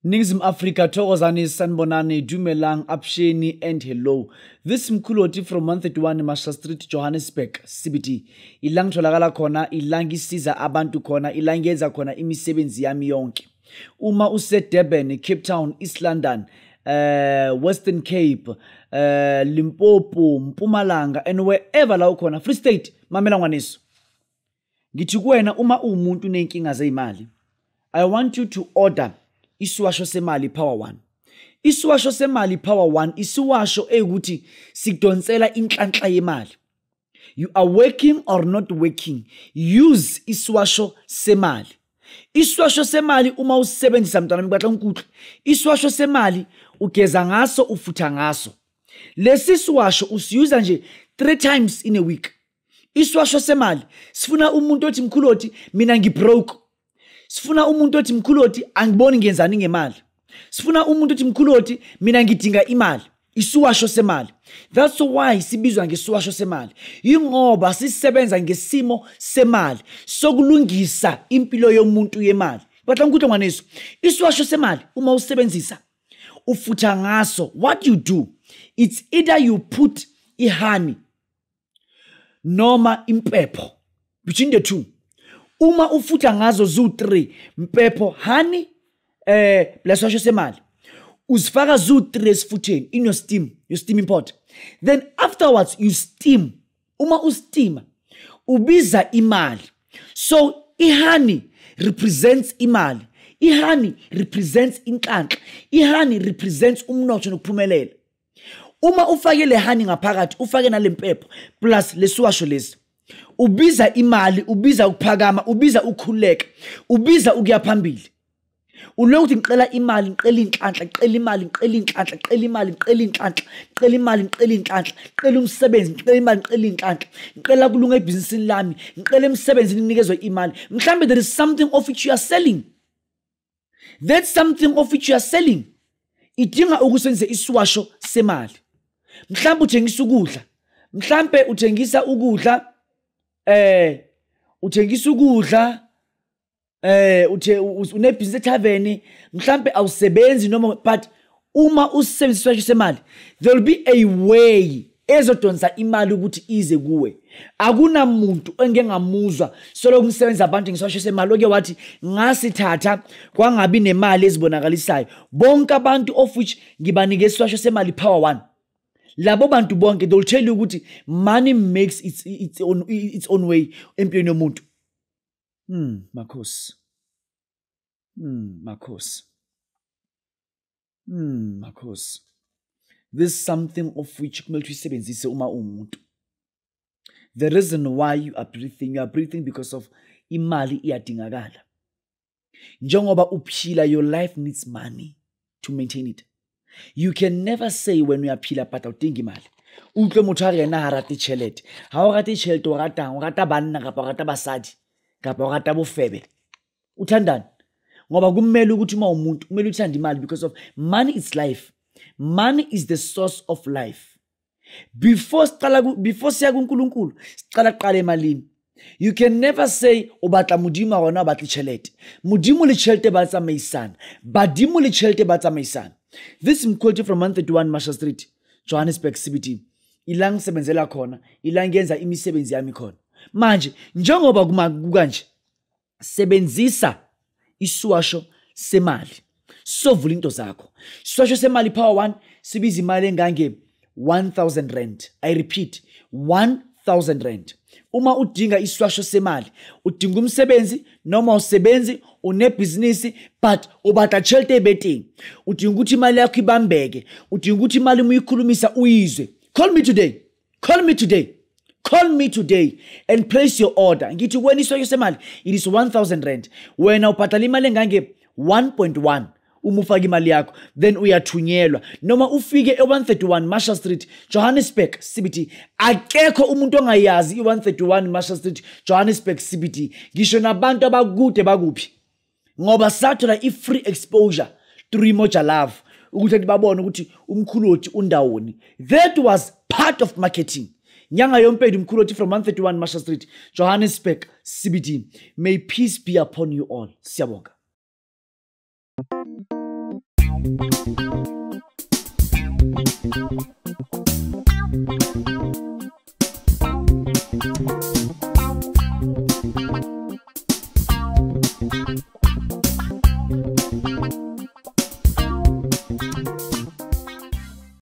Ningizim Africa, Thokozani, Sanbonani, Dumelang, Apsheni, and hello. This Mkuloti from 131 Marshall Street, Johannesburg, CBD. Ilang tholakala khona, ilang isiza abantu khona, ilang yenza khona imisebenzi yami yonke. Uma use Durban, Cape Town, East London, Western Cape, Limpopo, Mpumalanga, and wherever la ukhona, Free State, mamela ngwaneso. Ngithi kuwena uma umuntu nenkinga zeyimali, I want you to order Isiwasho semali power 1. Isiwasho semali power 1 isiwasho ukuthi sikudonsela inhlanhla yemali. You are working or not working, use isiwasho semali. Isiwasho semali uma usebenzisa mntwana mkwatla nkuthu. Isiwasho semali ugeza ngaso ufutha ngaso. Lesi siwasho usiyuza nje 3 times in a week. Isiwasho semali sifuna umuntu othi Mkhuloti mina ngibroke. Sifuna umuntu othi Mkhuloti angiboni ngenzani ngemali. Sifuna umuntu othi Mkhuloti mina ngidinga imali. Isiwasho semali. That's why sibizwa ngesiwasho semali. Yingoba sisebenza ngesimo semali sokulungisa impilo yomuntu yemali. Batla ngikutho ngwaneso. Isiwasho semali uma usebenzisa ufutha ngaso, what you do, it's either you put ihani noma impepho between the two. Uma ufutha ngazo zu3 mpepho honey plus washo semali uzifaka zu3 esifutheni in your steaming pot, then afterwards you steam. Uma usteam ubiza imali, so ihani represents imali, ihani represents inhlanhla, ihani represents umnotho nokuphumelela. Uma ufake le honey ngaphakathi ufake nale mpepho plus lesiwasho lesi, ubiza imali, ubiza ukuphakama, ubiza ukukhuleka, ubiza ukuya phambili. Ulokuthi ngicela imali, ngicela inhlanhla, ngicela imali, ngicela inhlanhla, ngicela imali, ngicela inhlanhla, ngicela imali, ngicela inhlanhla, ngicela umsebenzi, ngicela imali, ngicela inhlanhla, ngicela kulunga ebhizinisini lami, ngicela emsebenzini nginikezwe imali. Mhlambe there is something of which you are selling. That's something of which you are selling. Idinga ukusenze isiwasho semali. Mhlambe uthengisa ukudla. Mhlambe uthengisa ukudla uthengisa ukudla unebhizinisi ethaveni, mhlambe awusebenzi noma, but uma usebenzisa isiwasho semali there will be a way ezodonsa imali ukuthi ize kuwe. Akunamuntu engengamuzwa solo kumsebenza abantu ngisiwasho semali oke wathi ngasithatha kwangabi nemali ezibonakalisayo. Bonke abantu of which ngibanike isiwasho semali power 1, labo bantu bonke they will tell you ukuthi money makes its own way empilweni yomuntu. Makhosi. Makhosi. There's something of which kumele uyisebenzise uma umuntu. The reason why you are breathing because of imali iyadingakala. Njengoba uphila, your life needs money to maintain it. You can never say when you are phila but awudingi imali. Utle motho a re yena ha rate tšhelete. Ha o rate tšhelete o ratang, o rata banna kapa o rata basadi kapa o rata bofebe. Uthandani? Ngoba kumele ukuthi uma umuntu kumele uthande imali because of money is life. Money is the source of life. Before siya kuNkulunkulu, siqala kuqala emalini. You can never say ubatla modimo gona batla tšhelete. Modimo le tšhelete ba tsamaisana. Badimo le tšhelete ba tsamaisana. This Mkhuloti from 131 Marshall Street, Johannesburg CBD. Ilang sebenzela khona, ilang yenza imisebenzi yami khona. Manje njengoba kanje sebenzisa isiwasho semali. Sovula into zakho. Isiwasho semali power 1 sibiza imali engange 1000 rand. I repeat, 1000 rand. Uma udinga isiwasho semali, udinga umsebenzi noma usebenzi, unebhizinisi but ubatla tšhelete ebeteng, udinga ukuthi imali yakho ibambeke, udinga ukuthi imali uyikhulumisa uyizwe. Call me today. Call me today. Call me today and place your order. Ngithi when isiwasho semali it is 1000 rand. Wena ubhatala imali engange 1.1. uma ufaka imali yakho then uyathunyelwa. Noma ufike e131 Marshall Street Johannesburg CBD, akekho umuntu ongayazi i131 Marshall Street Johannesburg CBD, ngisho nabantu abakude bakuphi, ngoba sathola i-free exposure through Moja Love ukuthi babone ukuthi umkhuloti undawoni. That was part of marketing. Nyanga yompedi umkhuloti from 131 Marshall Street Johannesburg CBD. May peace be upon you all. Siyabonga.